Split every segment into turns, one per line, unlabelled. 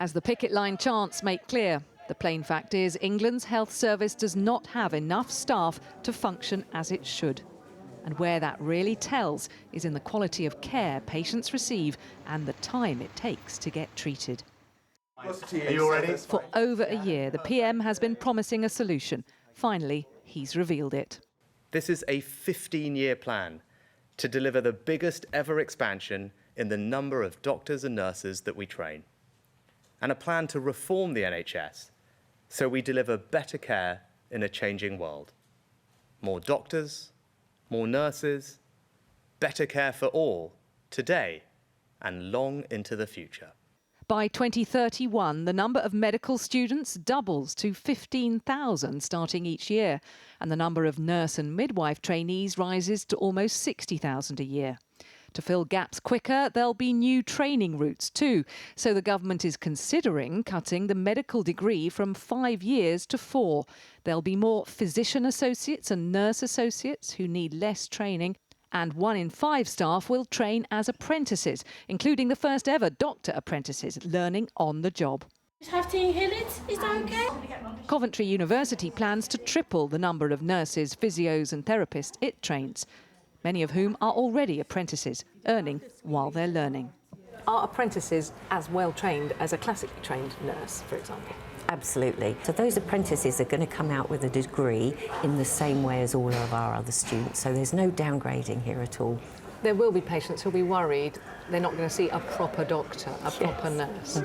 As the picket line chants make clear, the plain fact is England's health service does not have enough staff to function as it should. And where that really tells is in the quality of care patients receive and the time it takes to get treated.
Are you all ready?
For over a year, the PM has been promising a solution. Finally, he's revealed it.
This is a 15-year plan to deliver the biggest ever expansion in the number of doctors and nurses that we train, and a plan to reform the NHS so we deliver better care in a changing world. More doctors, more nurses, better care for all, today and long into the future.
By 2031, the number of medical students doubles to 15,000 starting each year, and the number of nurse and midwife trainees rises to almost 60,000 a year. To fill gaps quicker, there'll be new training routes too. So the government is considering cutting the medical degree from 5 years to 4. There'll be more physician associates and nurse associates who need less training. And 1 in 5 staff will train as apprentices, including the first ever doctor apprentices learning on the job.
Just have to inhale it. Is that okay?
Coventry University plans to triple the number of nurses, physios and therapists it trains, many of whom are already apprentices, earning while they're learning. Are apprentices as well trained as a classically trained nurse, for example?
Absolutely. So those apprentices are going to come out with a degree in the same way as all of our other students, so there's no downgrading here at all.
There will be patients who'll be worried they're not going to see a proper doctor, a proper nurse.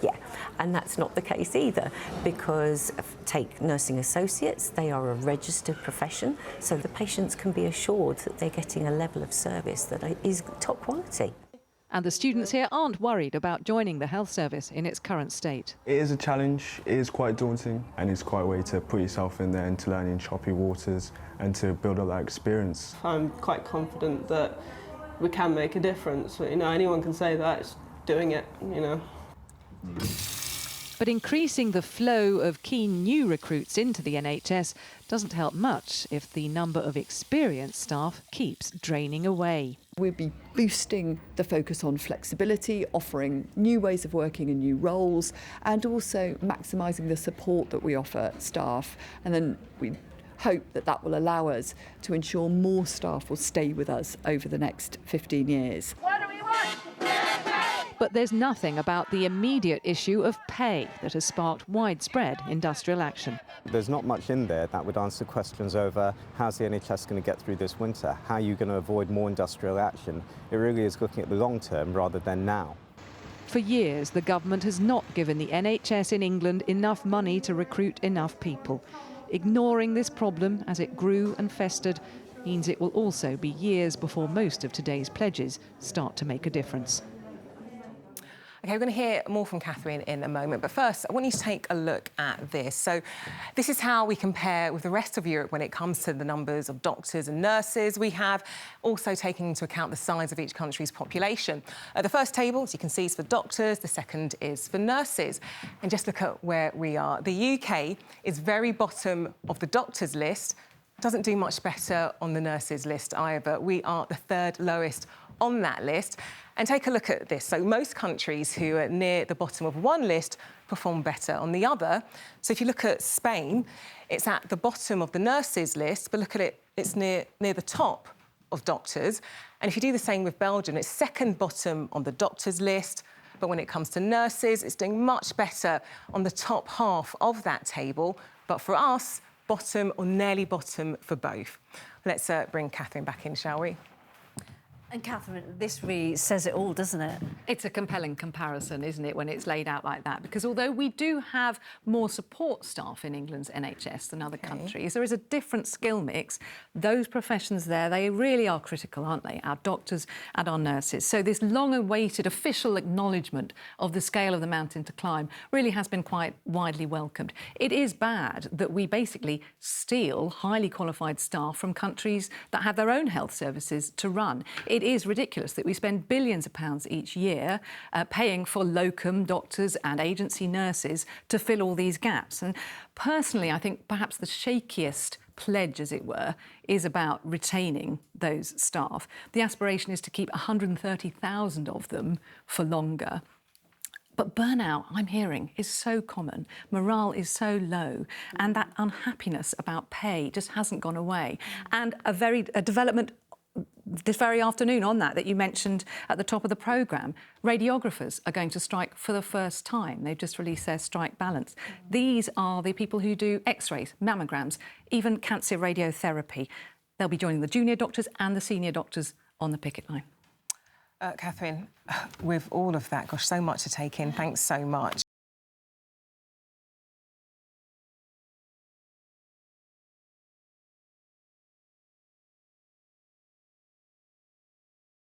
Yeah, and that's not the case either, because take nursing associates, they are a registered profession, so the patients can be assured that they're getting a level of service that is top quality.
And the students here aren't worried about joining the health service in its current state.
It is a challenge, it is quite daunting, and it's quite a way to put yourself in there and to learn in choppy waters and to build up that experience.
I'm quite confident that we can make a difference. You know, anyone can say that, it's doing it, you know.
But increasing the flow of keen new recruits into the NHS doesn't help much if the number of experienced staff keeps draining away.
We'll be boosting the focus on flexibility, offering new ways of working and new roles, and also maximising the support that we offer staff. And then we hope that that will allow us to ensure more staff will stay with us over the next 15 years.
What do we want?
But there's nothing about the immediate issue of pay that has sparked widespread industrial action.
There's not much in there that would answer questions over how's the NHS going to get through this winter, how are you going to avoid more industrial action. It really is looking at the long term rather than now.
For years, the government has not given the NHS in England enough money to recruit enough people. Ignoring this problem as it grew and festered means it will also be years before most of today's pledges start to make a difference.
OK, we're going to hear more from Catherine in a moment, but first I want you to take a look at this. So this is how we compare with the rest of Europe when it comes to the numbers of doctors and nurses. We have also taken into account the size of each country's population. The first table, as you can see, is for doctors, the second is for nurses. And just look at where we are. The UK is very bottom of the doctors list, doesn't do much better on the nurses list either. We are the third lowest on that list. And take a look at this. So most countries who are near the bottom of one list perform better on the other. So if you look at Spain, it's at the bottom of the nurses list, but look at it, it's near the top of doctors. And if you do the same with Belgium, it's second bottom on the doctors list, but when it comes to nurses, it's doing much better on the top half of that table. But for us, bottom or nearly bottom for both. Let's bring Catherine back in, shall we?
And Catherine, this really says it all, doesn't it?
It's a compelling comparison, isn't it, when it's laid out like that? Because although we do have more support staff in England's NHS than other countries, there is a different skill mix. Those professions there, they really are critical, aren't they? Our doctors and our nurses. So this long-awaited official acknowledgement of the scale of the mountain to climb really has been quite widely welcomed. It is bad that we basically steal highly qualified staff from countries that have their own health services to run. It is ridiculous that we spend billions of pounds each year paying for locum doctors and agency nurses to fill all these gaps. And personally, I think perhaps the shakiest pledge, as it were, is about retaining those staff. The aspiration is to keep 130,000 of them for longer. But burnout, I'm hearing, is so common. Morale is so low, and that unhappiness about pay just hasn't gone away. And a development this very afternoon on that you mentioned at the top of the programme, radiographers are going to strike for the first time. They've just released their strike balance. These are the people who do x-rays, mammograms, even cancer radiotherapy. They'll be joining the junior doctors and the senior doctors on the picket line.
Catherine, with all of that, gosh, so much to take in. Thanks so much.